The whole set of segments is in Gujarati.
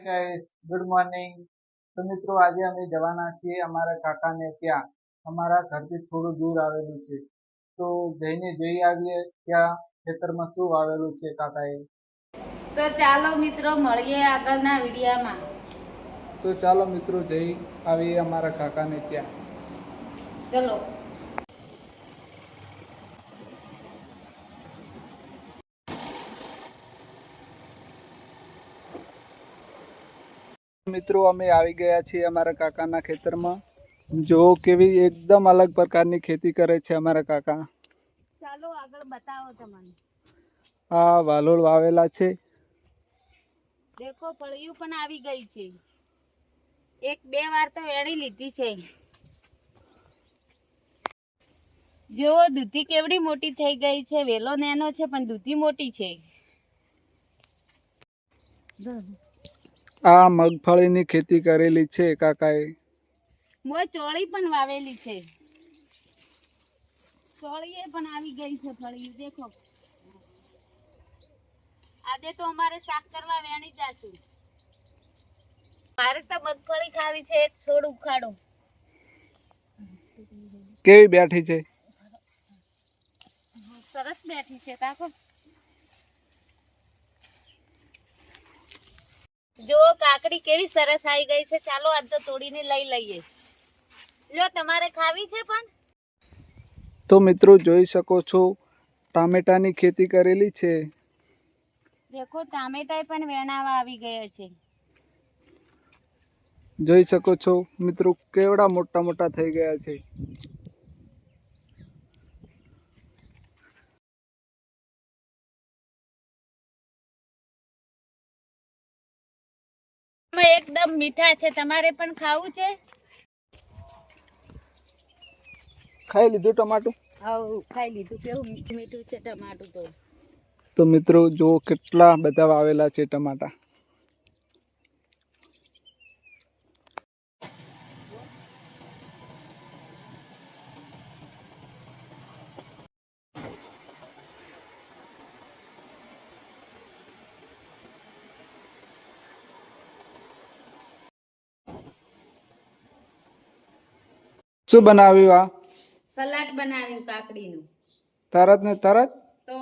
Guys, good morning. તો મિત્રો આજે અમે જવાના છીએ અમારા કાકાને ત્યાં। અમારા ઘરથી થોડું દૂર આવેલું છે, તો જઈને જોઈ આવીએ ત્યાં ખેતરમાં શું વાવેલું છે કાકાએ। તો ચાલો મિત્રો મળીએ આગળના વિડીયોમાં। તો ચાલો મિત્રો જઈ આવીએ અમારા કાકાને ત્યાં। ચલો। મિત્રો અમે આવી ગયા છીએ અમારા કાકાના ખેતરમાં। જો કેવી એકદમ અલગ પ્રકારની ખેતી કરે છે અમારા કાકા। ચાલો આગળ બતાવો તમને। આ વાલોળ વાવેલા છે। દેખો ફળિયું પણ આવી ગઈ છે, એક બે વાર તો વેણી લીધી છે। જો દૂધી કેવડી મોટી થઈ ગઈ છે, વેલો નેનો છે પણ દૂધી મોટી છે। આ મગફળીની ખેતી કરેલી છે કાકાએ। મોય ચોળી પણ વાવેલી છે, ચોળીએ પણ આવી ગઈ છે ફળિયું દેખો। આજે તો અમારે શાક કરવા વેણી જાશું। મારે તો મગફળી ખાવી છે, એક છોડ ઉખાડો। કેવી બેઠી છે? સરસ બેઠી છે કાકો। જો કાકડી કેવી સરસ આવી ગઈ છે, ચાલો આજ તો તોડીને લઈ લઈએ। લો તમારે ખાવી છે પણ? તો મિત્રો જોઈ શકો છો ટામેટાની ખેતી કરેલી છે। દેખો ટામેટા પણ વેણાવા આવી ગયા છે। જોઈ શકો છો મિત્રો કેવડા મોટા મોટા થઈ ગયા છે। એકદમ મીઠા છે, તમારે પણ ખાવું છે? ખાઈ લીધું ટમાટું? હા ખાઈ લીધું, કેવું મીઠું મીઠું છે ટમાટું તો। તો મિત્રો જો કેટલા બધા વાવેલા છે ટમાટા। શું બનાવ્યું? આ સલાડ બનાવ્યું કાકડીનું। તરત ને તરત? તો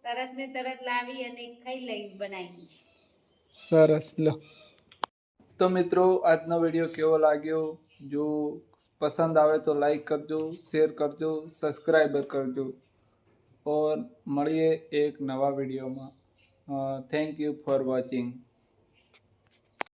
તરત ને તરત લાવી અને ખાઈ લઈ બનાવી। સરસ, લો। તો મિત્રો આજનો વિડીયો કેવો લાગ્યો? જો પસંદ આવે તો લાઈક કરજો, શેર કરજો, સબસ્ક્રાઈબર કરજો और મળીએ એક નવા વિડીયોમાં। Thank you for watching.